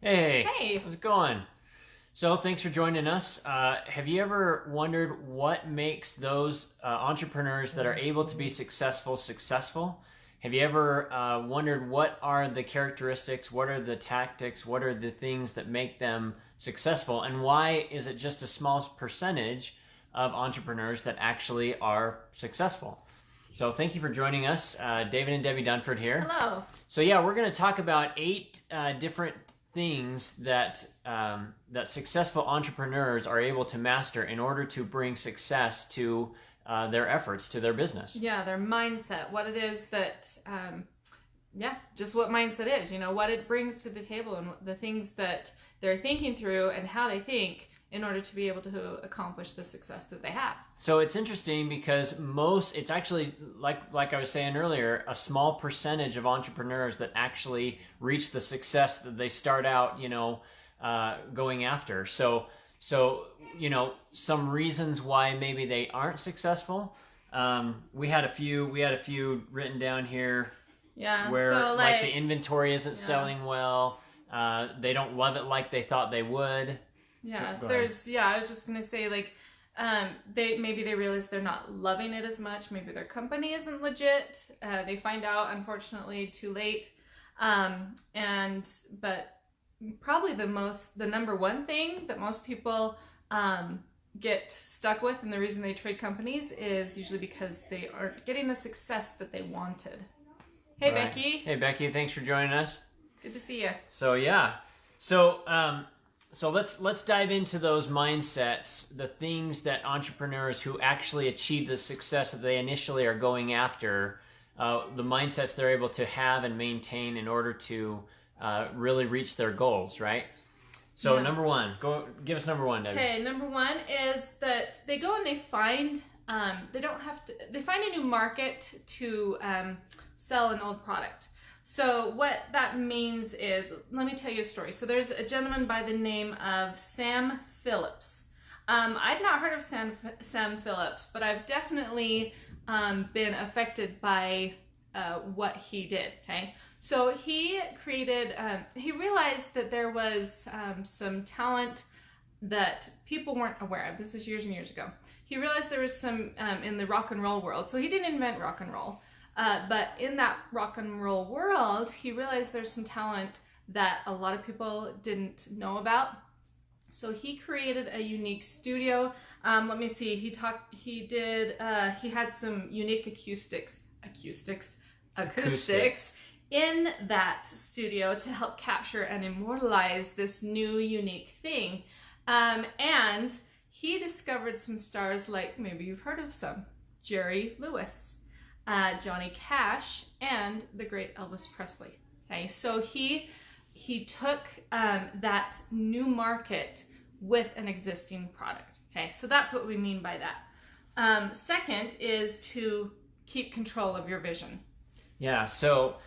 Hey, Hey. how's it going? So, thanks for joining us. Have you ever wondered what makes those entrepreneurs that are able to be successful successful? Have you ever wondered what are the characteristics, what are the tactics, what are the things that make them successful, and why is it just a small percentage of entrepreneurs that actually are successful? So, thank you for joining us. David and Debbie Dunford here. Hello. So yeah, we're going to talk about eight different things that successful entrepreneurs are able to master in order to bring success to their efforts, to their business. Yeah, their mindset, what it is that, just what mindset is, what it brings to the table and the things that they're thinking through and how they think in order to be able to accomplish the success that they have. So it's interesting because it's actually like I was saying earlier, a small percentage of entrepreneurs that actually reach the success that they start out, going after. Some reasons why maybe they aren't successful. We had a few written down here. Yeah, Where so like the inventory isn't yeah. selling well. They don't love it like they thought they would. Yeah, Go ahead. I was just gonna say they realize they're not loving it as much. Maybe their company isn't legit. They find out unfortunately too late. But probably the number one thing that most people get stuck with, and the reason they trade companies is usually because they aren't getting the success that they wanted. Hey, Right. Becky. Hey Becky, thanks for joining us. Good to see you. So yeah, so let's dive into those mindsets, the things that entrepreneurs who actually achieve the success that they initially are going after, the mindsets they're able to have and maintain in order to really reach their goals, right? So Yeah. number one, give us number one, Debbie. Okay, number one is that they go and they find they find a new market to sell an old product. So what that means is, let me tell you a story. So there's a gentleman by the name of Sam Phillips. I'd not heard of Sam Phillips, but I've definitely been affected by what he did. Okay, so he realized that there was some talent that people weren't aware of. This is years and years ago. He realized there was some in the rock and roll world. So he didn't invent rock and roll. But in that rock and roll world, he realized there's some talent that a lot of people didn't know about. So he created a unique studio. Let me see. He had some unique acoustics in that studio to help capture and immortalize this new unique thing. And he discovered some stars like, maybe you've heard of some, Jerry Lewis, Johnny Cash, and the great Elvis Presley. Okay, so he took that new market with an existing product. Okay, so that's what we mean by that. Second is to keep control of your vision. Yeah, so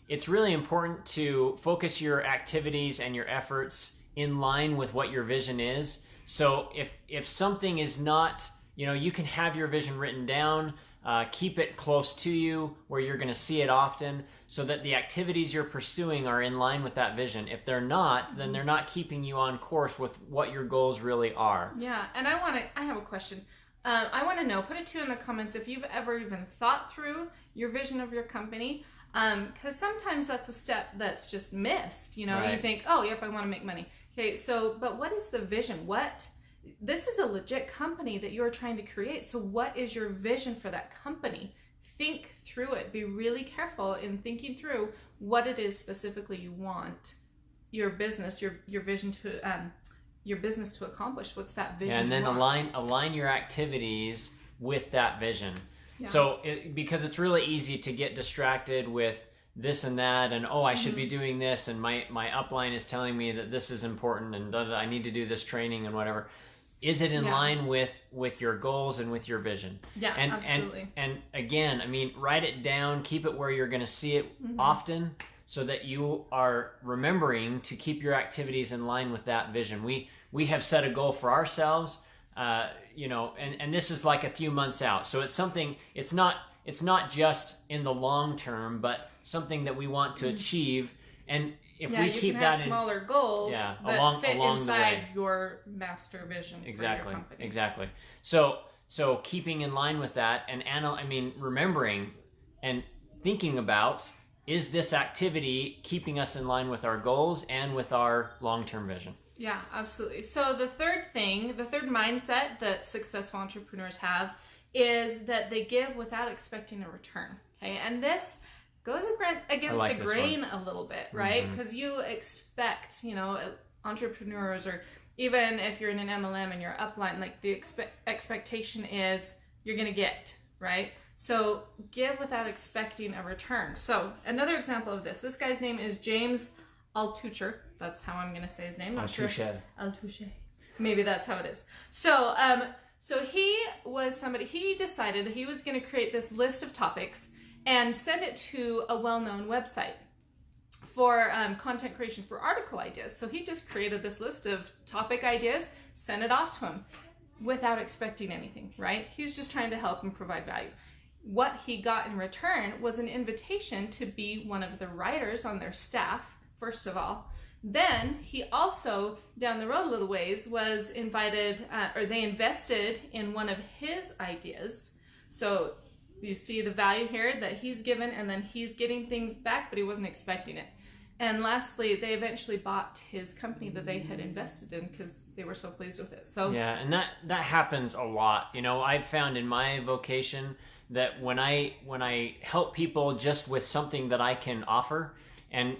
it's really important to focus your activities and your efforts in line with what your vision is. So if something is not, you can have your vision written down, keep it close to you where you're going to see it often, so that the activities you're pursuing are in line with that vision. If they're not, then they're not keeping you on course with what your goals really are. Yeah, and I have a question. I want to know, put it too in the comments if you've ever even thought through your vision of your company, because sometimes that's a step that's just missed. Right. You think, oh, yep, I want to make money. Okay, so, but what is the vision? This is a legit company that you're trying to create. So what is your vision for that company? Think through it. Be really careful in thinking through what it is specifically you want your business, your vision to your business to accomplish. What's that vision? And then align your activities with that vision. Yeah. So because it's really easy to get distracted with this and that, and I should be doing this, and my upline is telling me that this is important, and I need to do this training and whatever. Is it in line with your goals and with your vision? Yeah, absolutely. And again, I mean, write it down, keep it where you're going to see it often, so that you are remembering to keep your activities in line with that vision. We have set a goal for ourselves, and this is like a few months out. So it's something. It's not just in the long term, but something that we want to achieve. And if yeah, we you keep can have that smaller goals Yeah, that along fit the inside way. your master vision for your company. Exactly. So keeping in line with that and remembering and thinking about, is this activity keeping us in line with our goals and with our long-term vision? Yeah, absolutely. So the third mindset that successful entrepreneurs have is that they give without expecting a return. Okay, and this goes against the grain a little bit, right? Because you expect, entrepreneurs, or even if you're in an MLM and you're upline, like the expectation is you're going to get, right? So give without expecting a return. So another example of this guy's name is James Altucher. That's how I'm going to say his name. Altucher. Maybe that's how it is. So, so he was somebody, he decided he was going to create this list of topics and send it to a well-known website for content creation, for article ideas. So he just created this list of topic ideas, sent it off to him without expecting anything, right? He's just trying to help and provide value. What he got in return was an invitation to be one of the writers on their staff, first of all. Then he also, down the road a little ways, was invited, or they invested in one of his ideas. So you see the value here that he's given, and then he's getting things back, but he wasn't expecting it. And lastly, they eventually bought his company that they had invested in because they were so pleased with it. So yeah, and that happens a lot. I've found in my vocation that when I help people just with something that I can offer, and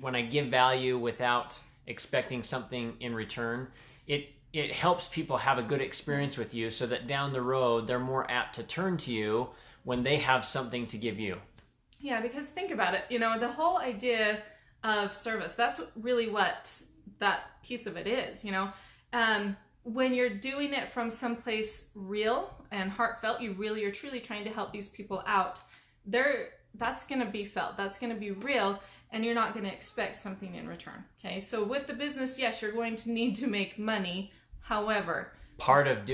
when I give value without expecting something in return, it helps people have a good experience with you, so that down the road they're more apt to turn to you when they have something to give you. Yeah, because think about it, the whole idea of service, that's really what that piece of it is, when you're doing it from someplace real and heartfelt, you really are truly trying to help these people out, that's going to be felt, that's going to be real, and you're not going to expect something in return. Okay, so with the business, yes, you're going to need to make money. However, part of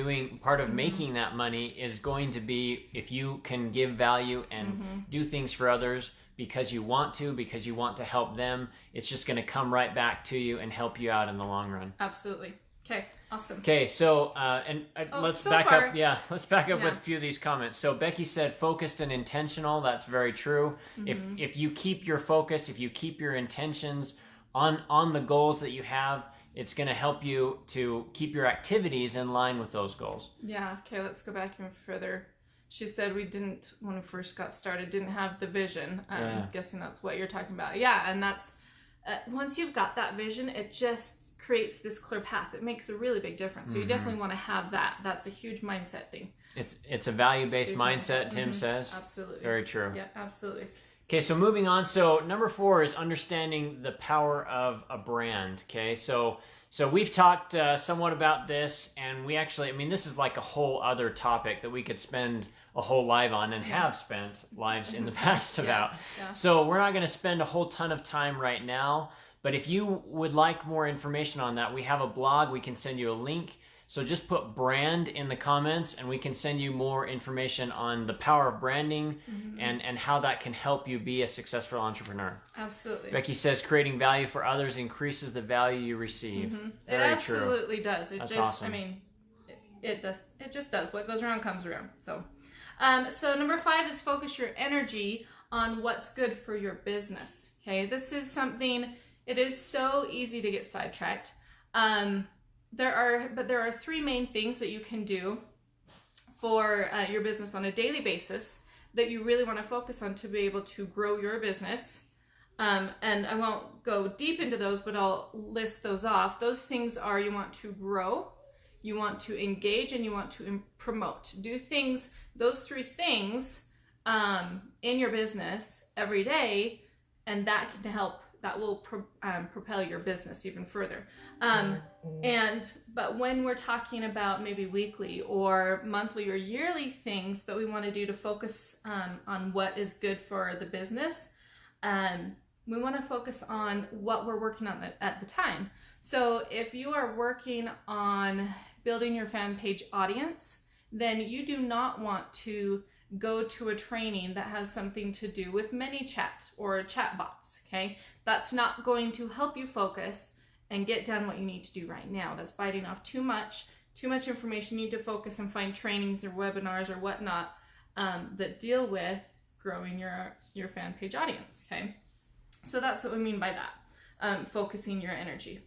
making that money is going to be if you can give value and do things for others because you want to help them. It's just going to come right back to you and help you out in the long run. Absolutely. Okay, awesome. Okay, so let's back up. Yeah, let's back up with a few of these comments. So Becky said, focused and intentional. That's very true. If you keep your focus, if you keep your intentions on the goals that you have, it's going to help you to keep your activities in line with those goals. Yeah. Okay, let's go back even further. She said we didn't, when we first got started, didn't have the vision. I'm guessing that's what you're talking about. Yeah, and that's once you've got that vision, it just creates this clear path. It makes a really big difference. So you definitely want to have that. That's a huge mindset thing. It's a value-based mindset, Tim says. Absolutely. Very true. Yeah, absolutely. Okay, so moving on. So number 4 is understanding the power of a brand. Okay, so we've talked somewhat about this, and we actually, this is like a whole other topic that we could spend a whole live on and have spent lives in the past about. Yeah. So we're not going to spend a whole ton of time right now, but if you would like more information on that, we have a blog. We can send you a link. So just put brand in the comments and we can send you more information on the power of branding and how that can help you be a successful entrepreneur. Absolutely. Becky says creating value for others increases the value you receive. It absolutely does. That's awesome. It does. It just does. What goes around comes around. So, so number 5 is focus your energy on what's good for your business. Okay. This is something, it is so easy to get sidetracked. There are 3 main things that you can do for your business on a daily basis that you really want to focus on to be able to grow your business. And I won't go deep into those, but I'll list those off. Those things are: you want to grow, you want to engage, and you want to promote. Do things, those 3 things in your business every day, and that can help. That will propel your business even further. But when we're talking about maybe weekly or monthly or yearly things that we want to do to focus on what is good for the business, we want to focus on what we're working on at the time. So if you are working on building your fan page audience, then you do not want to go to a training that has something to do with ManyChat or chat bots, okay? That's not going to help you focus and get done what you need to do right now. That's biting off too much information. You need to focus and find trainings or webinars or whatnot that deal with growing your fan page audience, okay? So that's what we mean by that, focusing your energy.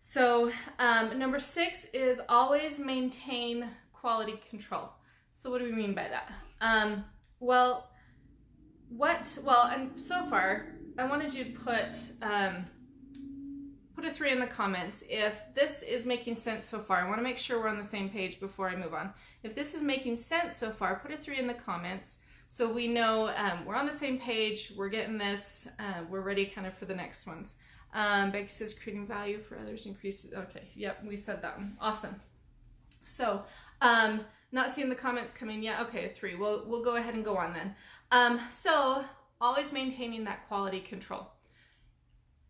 So number 6 is always maintain quality control. So what do we mean by that? Well, and so far, I wanted you to put a 3 in the comments if this is making sense so far. I want to make sure we're on the same page before I move on. If this is making sense so far, put a 3 in the comments so we know we're on the same page, we're getting this, we're ready kind of for the next ones. Becky says creating value for others increases. Okay, yep, we said that one. Awesome. So, not seeing the comments coming yet. Okay, 3. We'll go ahead and go on then. So always maintaining that quality control.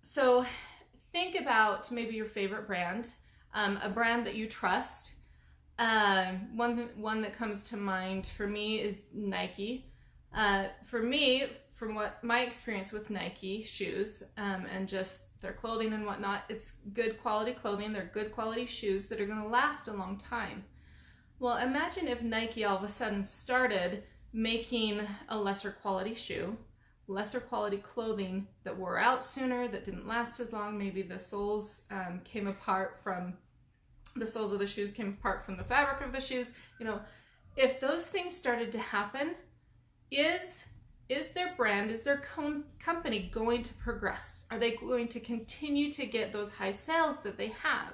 So think about maybe your favorite brand, a brand that you trust. One that comes to mind for me is Nike. For me, from what my experience with Nike shoes and just their clothing and whatnot, it's good quality clothing. They're good quality shoes that are going to last a long time. Well, imagine if Nike all of a sudden started making a lesser quality shoe, lesser quality clothing that wore out sooner, that didn't last as long. Maybe the soles came apart from the soles of the shoes came apart from the fabric of the shoes. You know, if those things started to happen, is their brand, is their company going to progress? Are they going to continue to get those high sales that they have?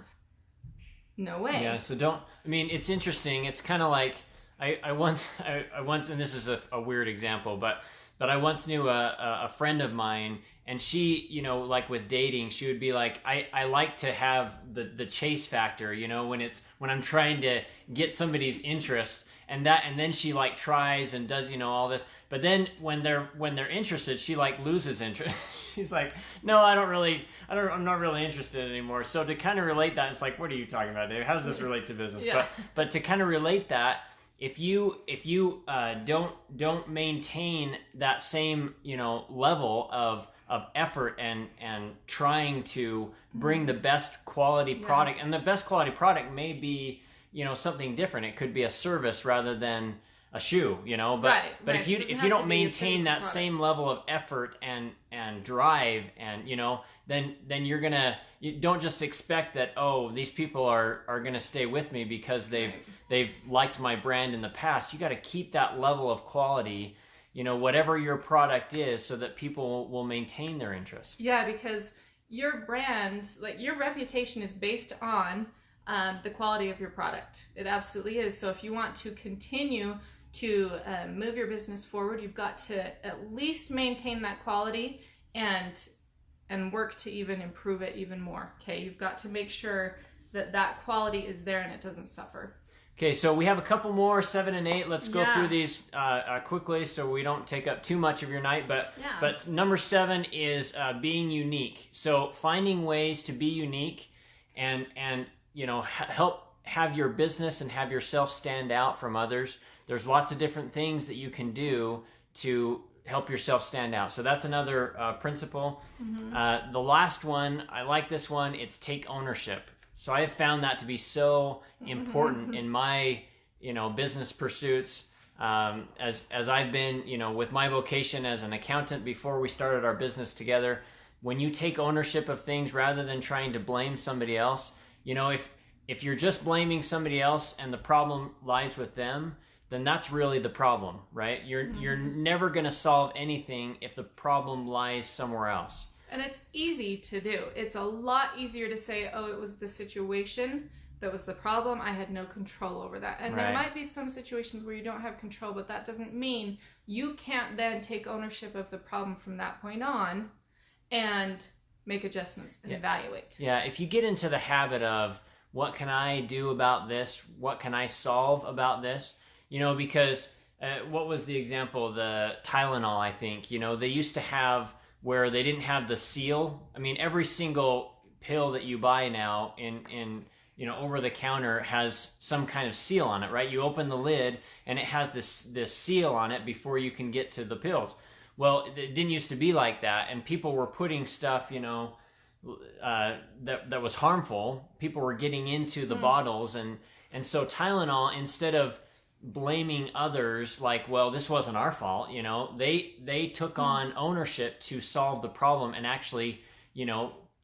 No way. Yeah, so it's interesting. It's kind of like, I once, and this is a weird example, but I once knew a friend of mine, and she, you know, like with dating, she would be like, I like to have the chase factor, you know, when I'm trying to get somebody's interest, and then she like tries and does, you know, all this, but then when they're interested, she like loses interest. She's like, no, I'm not really interested anymore. So to kind of relate that, it's like, what are you talking about, Dave? How does this relate to business? Yeah. But to kind of relate that, if you don't maintain that same, you know, level of effort and trying to bring the best quality product, and the best quality product may be, you know, something different. It could be a service rather than a shoe, you know, but if you don't maintain that same level of effort and drive, and you know, then you don't just expect that, oh, these people are gonna stay with me because they've liked my brand in the past. You got to keep that level of quality, you know, whatever your product is, so that people will maintain their interest. Yeah, because your brand, like your reputation, is based on the quality of your product. It absolutely is. So if you want to continue to move your business forward, you've got to at least maintain that quality and work to even improve it even more. Okay, you've got to make sure that quality is there and it doesn't suffer. Okay, so we have a couple more, 7 and 8. Let's go through these quickly so we don't take up too much of your night. But number 7 is being unique. So finding ways to be unique and you know, help have your business and have yourself stand out from others. There's lots of different things that you can do to help yourself stand out. So that's another principle. The last one, I like this one. It's take ownership. So I have found that to be so important in my, you know, business pursuits. As I've been, you know, with my vocation as an accountant before we started our business together, when you take ownership of things rather than trying to blame somebody else, you know, if you're just blaming somebody else and the problem lies with them, then that's really the problem, right? You're never going to solve anything if the problem lies somewhere else. And it's easy to do. It's a lot easier to say, oh, it was the situation that was the problem. I had no control over that. And there might be some situations where you don't have control, but that doesn't mean you can't then take ownership of the problem from that point on and make adjustments and evaluate. Yeah, if you get into the habit of, what can I do about this? What can I solve about this? You know, because what was the example? The Tylenol, I think. You know, they used to have where they didn't have the seal. I mean, every single pill that you buy now in over the counter has some kind of seal on it, right? You open the lid and it has this seal on it before you can get to the pills. Well, it didn't used to be like that, and people were putting stuff, that was harmful. People were getting into the bottles, and so Tylenol, instead of blaming others like, well, this wasn't our fault, they took on ownership to solve the problem and actually,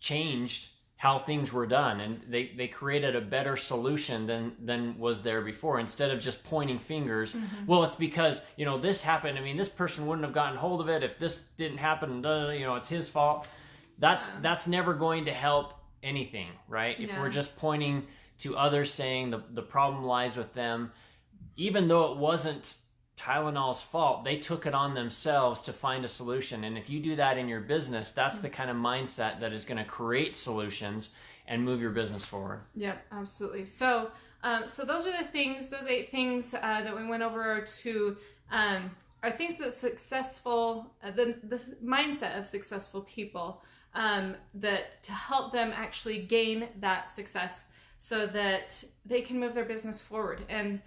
changed how things were done, and they created a better solution than was there before. Instead of just pointing fingers, well, it's because this happened. I mean, this person wouldn't have gotten hold of it if this didn't happen. It's his fault. That's never going to help anything, right? If we're just pointing to others, saying the problem lies with them, even though it wasn't Tylenol's fault, they took it on themselves to find a solution. And if you do that in your business, that's the kind of mindset that is going to create solutions and move your business forward. Yep, absolutely. So those are those 8 things that we went over to are things that successful, the mindset of successful people, that to help them actually gain that success so that they can move their business forward. And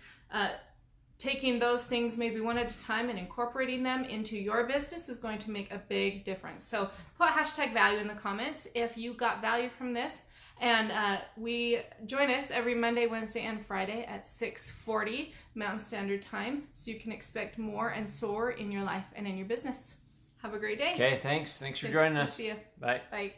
taking those things maybe one at a time and incorporating them into your business is going to make a big difference. So put #value in the comments if you got value from this. And we join us every Monday, Wednesday, and Friday at 6:40 Mountain Standard Time, so you can expect more and soar in your life and in your business. Have a great day. Okay, thanks for joining us. See you. Bye. Bye.